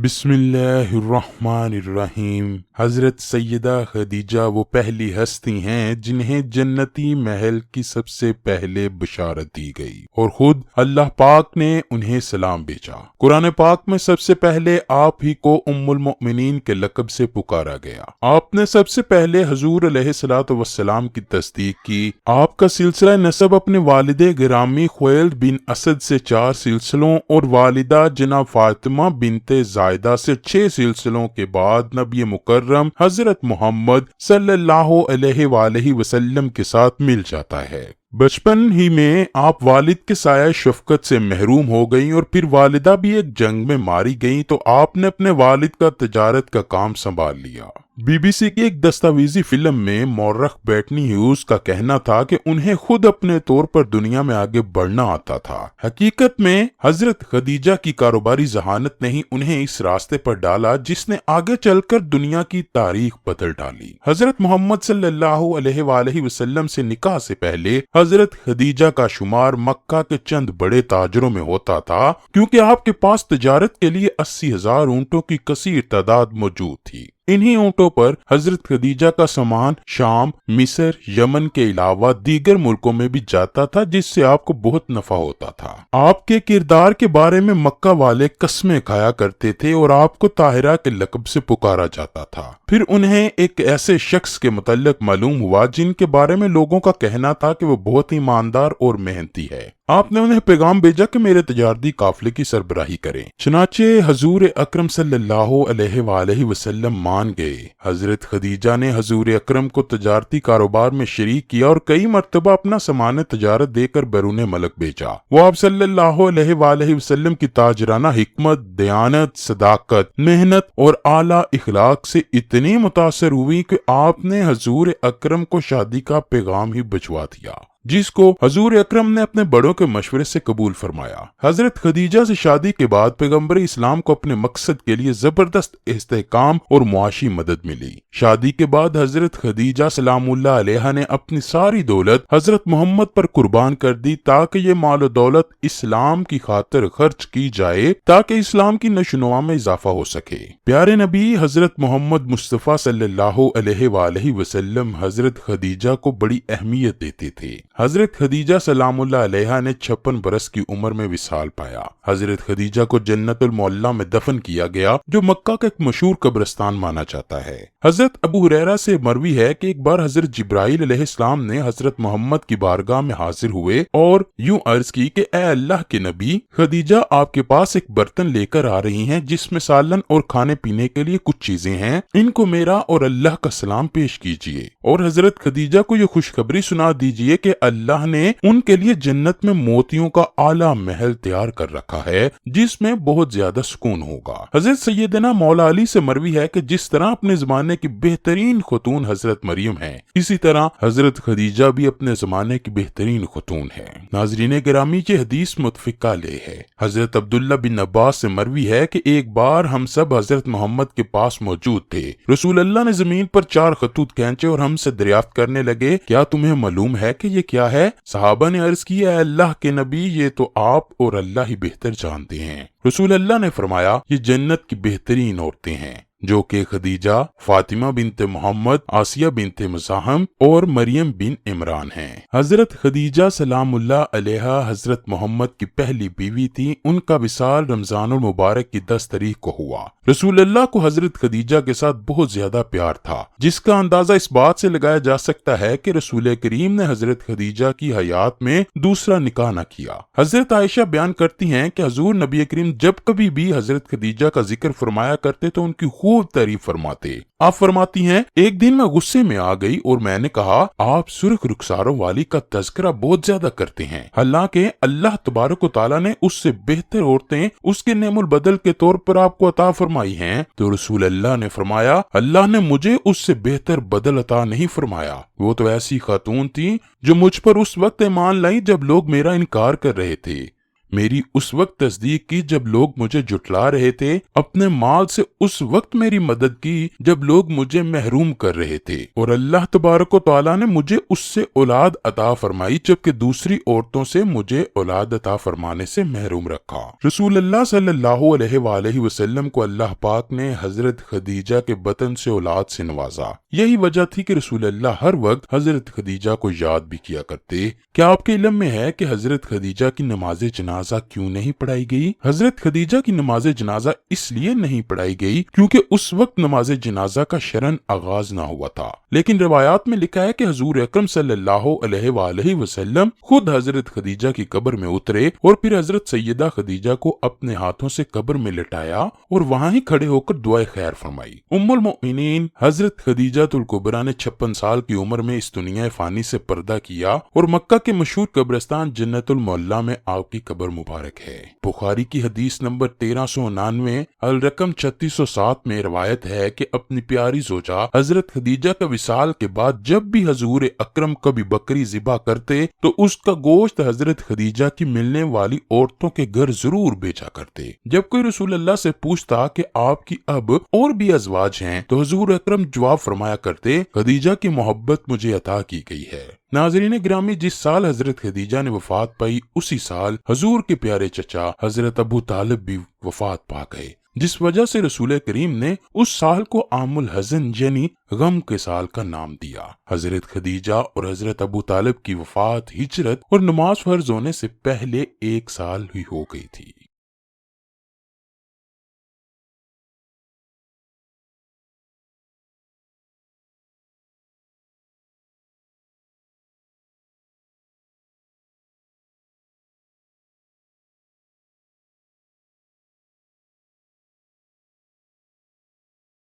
بسم اللہ الرحمن الرحیم۔ حضرت سیدہ خدیجہ وہ پہلی ہستی ہیں جنہیں جنتی محل کی سب سے پہلے بشارت دی گئی اور خود اللہ پاک نے انہیں سلام بھیجا۔ قرآن پاک میں سب سے پہلے آپ ہی کو ام المؤمنین کے لقب سے پکارا گیا۔ آپ نے سب سے پہلے حضور علیہ الصلوۃ والسلام کی تصدیق کی۔ آپ کا سلسلہ نسب اپنے والد گرامی خویلد بن اسد سے 4 سلسلوں اور والدہ جناب فاطمہ بنت زائدہ سے 6 سلسلوں کے بعد نبی مکرم حضرت محمد صلی اللہ علیہ وآلہ وسلم کے ساتھ مل جاتا ہے۔ بچپن ہی میں آپ والد کے سایہ شفقت سے محروم ہو گئیں اور پھر والدہ بھی ایک جنگ میں ماری گئیں تو آپ نے اپنے والد کا تجارت کا کام سنبھال لیا۔ بی بی سی کی ایک دستاویزی فلم میں مورخ بیٹنی ہیوز کا کہنا تھا کہ انہیں خود اپنے طور پر دنیا میں آگے بڑھنا آتا تھا۔ حقیقت میں حضرت خدیجہ کی کاروباری ذہانت نے ہی انہیں اس راستے پر ڈالا جس نے آگے چل کر دنیا کی تاریخ بدل ڈالی۔ حضرت محمد صلی اللہ علیہ وآلہ وسلم سے نکاح سے پہلے حضرت خدیجہ کا شمار مکہ کے چند بڑے تاجروں میں ہوتا تھا کیونکہ آپ کے پاس تجارت کے لیے 80,000 اونٹوں کی کثیر تعداد موجود تھی۔ انہی اونٹوں پر حضرت خدیجہ کا سامان شام، مصر، یمن کے علاوہ دیگر ملکوں میں بھی جاتا تھا جس سے آپ کو بہت نفع ہوتا تھا۔ آپ کے کردار کے بارے میں مکہ والے قسمیں کھایا کرتے تھے اور آپ کو طاہرہ کے لقب سے پکارا جاتا تھا۔ پھر انہیں ایک ایسے شخص کے متعلق معلوم ہوا جن کے بارے میں لوگوں کا کہنا تھا کہ وہ بہت ایماندار اور محنتی ہے۔ آپ نے انہیں پیغام بھیجا کہ میرے تجارتی قافلے کی سربراہی کریں۔ چنانچہ حضور اکرم صلی اللہ علیہ وآلہ وسلم مان گئے۔ حضرت خدیجہ نے حضور اکرم کو تجارتی کاروبار میں شریک کیا اور کئی مرتبہ اپنا سامان تجارت دے کر بیرون ملک بھیجا۔ وہ آپ صلی اللہ علیہ وآلہ وسلم کی تاجرانہ حکمت، دیانت، صداقت، محنت اور اعلیٰ اخلاق سے اتنی متاثر ہوئی کہ آپ نے حضور اکرم کو شادی کا پیغام ہی بھجوا دیا، جس کو حضور اکرم نے اپنے بڑوں کے مشورے سے قبول فرمایا۔ حضرت خدیجہ سے شادی کے بعد پیغمبر اسلام کو اپنے مقصد کے لیے زبردست استحکام اور معاشی مدد ملی۔ شادی کے بعد حضرت خدیجہ سلام اللہ علیہ نے اپنی ساری دولت حضرت محمد پر قربان کر دی تاکہ یہ مال و دولت اسلام کی خاطر خرچ کی جائے تاکہ اسلام کی نشو و نما میں اضافہ ہو سکے۔ پیارے نبی حضرت محمد مصطفیٰ صلی اللہ علیہ وآلہ وسلم حضرت خدیجہ کو بڑی اہمیت دیتے تھے۔ حضرت خدیجہ سلام اللہ علیہ نے 56 برس کی عمر میں وصال پایا۔ حضرت خدیجہ کو جنت المعلا میں دفن کیا گیا جو مکہ کا ایک مشہور قبرستان مانا جاتا ہے۔ حضرت ابو ہریرہ سے مروی ہے کہ ایک بار حضرت جبرائیل علیہ السلام نے حضرت محمد کی بارگاہ میں حاضر ہوئے اور یوں عرض کی کہ اے اللہ کے نبی، خدیجہ آپ کے پاس ایک برتن لے کر آ رہی ہیں جس میں سالن اور کھانے پینے کے لیے کچھ چیزیں ہیں، ان کو میرا اور اللہ کا سلام پیش کیجیے اور حضرت خدیجہ کو یہ خوشخبری سنا دیجیے کہ اللہ نے ان کے لیے جنت میں موتیوں کا اعلیٰ محل تیار کر رکھا ہے جس میں بہت زیادہ سکون ہوگا۔ حضرت سیدنا مولا علی سے مروی ہے کہ جس طرح اپنے زمانے کی بہترین خاتون حضرت مریم ہیں، اسی طرح حضرت خدیجہ بھی اپنے زمانے کی بہترین خاتون ہے۔ ناظرین گرامی، یہ حدیث متفقہ علیہ ہے۔ حضرت عبداللہ بن عباس سے مروی ہے کہ ایک بار ہم سب حضرت محمد کے پاس موجود تھے۔ رسول اللہ نے زمین پر 4 خطوط کھینچے اور ہم سے دریافت کرنے لگے، کیا تمہیں معلوم ہے کہ یہ کیا ہے؟ صحابہ نے عرض کی، اے اللہ کے نبی، یہ تو آپ اور اللہ ہی بہتر جانتے ہیں۔ رسول اللہ نے فرمایا، یہ جنت کی بہترین عورتیں ہیں جو کہ خدیجہ، فاطمہ بنت محمد، آسیہ بنت مزاحم اور مریم بن عمران ہیں۔ حضرت خدیجہ سلام اللہ علیہ حضرت محمد کی پہلی بیوی تھی۔ ان کا وصال رمضان المبارک کی 10 تاریخ کو ہوا۔ رسول اللہ کو حضرت خدیجہ کے ساتھ بہت زیادہ پیار تھا، جس کا اندازہ اس بات سے لگایا جا سکتا ہے کہ رسول کریم نے حضرت خدیجہ کی حیات میں دوسرا نکاح نہ کیا۔ حضرت عائشہ بیان کرتی ہیں کہ حضور نبی کریم جب کبھی بھی حضرت خدیجہ کا ذکر فرمایا کرتے تو ان کی خوب تعریف فرماتے۔ آپ فرماتی ہیں، ایک دن میں غصے میں آ گئی اور میں نے کہا، آپ سرخ رخساروں والی کا تذکرہ بہت زیادہ کرتے ہیں، حالانکہ اللہ تبارک و تعالیٰ نے اس سے بہتر عورتیں اس کے نعم البدل کے طور پر آپ کو عطا فرمائی ہیں۔ تو رسول اللہ نے فرمایا، اللہ نے مجھے اس سے بہتر بدل عطا نہیں فرمایا، وہ تو ایسی خاتون تھی جو مجھ پر اس وقت ایمان لائی جب لوگ میرا انکار کر رہے تھے۔ میری اس وقت تصدیق کی جب لوگ مجھے جھٹلا رہے تھے، اپنے مال سے اس وقت میری مدد کی جب لوگ مجھے محروم کر رہے تھے، اور اللہ تبارک و تعالیٰ نے مجھے اس سے اولاد عطا فرمائی جبکہ دوسری عورتوں سے مجھے اولاد عطا فرمانے سے محروم رکھا۔ رسول اللہ صلی اللہ علیہ وآلہ وسلم کو اللہ پاک نے حضرت خدیجہ کے بطن سے اولاد سے نوازا۔ یہی وجہ تھی کہ رسول اللہ ہر وقت حضرت خدیجہ کو یاد بھی کیا کرتے۔ کیا آپ کے علم میں ہے کہ حضرت خدیجہ کی نماز جنازہ کیوں نہیں پڑھائی گئی؟ حضرت خدیجہ کی نماز جنازہ اس لیے نہیں پڑھائی گئی کیونکہ اس وقت نماز جنازہ کا شرعن آغاز نہ ہوا تھا، لیکن روایات میں لکھا ہے کہ حضور اکرم صلی اللہ علیہ وآلہ وسلم خود حضرت خدیجہ کی قبر میں اترے اور پھر حضرت سیدہ خدیجہ کو اپنے ہاتھوں سے قبر میں لٹایا اور وہاں ہی کھڑے ہو کر دعائے خیر فرمائی۔ ام المؤمنین حضرت خدیجہ الکبریٰ نے 56 سال کی عمر میں اس دنیا فانی سے پردہ کیا اور مکہ کے مشہور قبرستان جنت المعلا میں آپ کی قبر مبارک ہے۔ بخاری کی حدیث نمبر 1399 الرقم 3607 میں روایت ہے کہ اپنی پیاری زوجہ حضرت خدیجہ کا وصال کے بعد جب بھی حضور اکرم کبھی بکری ذبح کرتے تو اس کا گوشت حضرت خدیجہ کی ملنے والی عورتوں کے گھر ضرور بیچا کرتے۔ جب کوئی رسول اللہ سے پوچھتا کہ آپ کی اب اور بھی ازواج ہیں تو حضور اکرم جواب فرمایا کرتے، خدیجہ کی محبت مجھے عطا کی گئی ہے۔ ناظرین گرامی، جس سال حضرت خدیجہ نے وفات پائی اسی سال حضور کے پیارے چچا حضرت ابو طالب بھی وفات پا گئے، جس وجہ سے رسول کریم نے اس سال کو عام الحزن یعنی غم کے سال کا نام دیا۔ حضرت خدیجہ اور حضرت ابو طالب کی وفات ہجرت اور نماز فرض ہونے سے پہلے 1 سال ہی ہو گئی تھی۔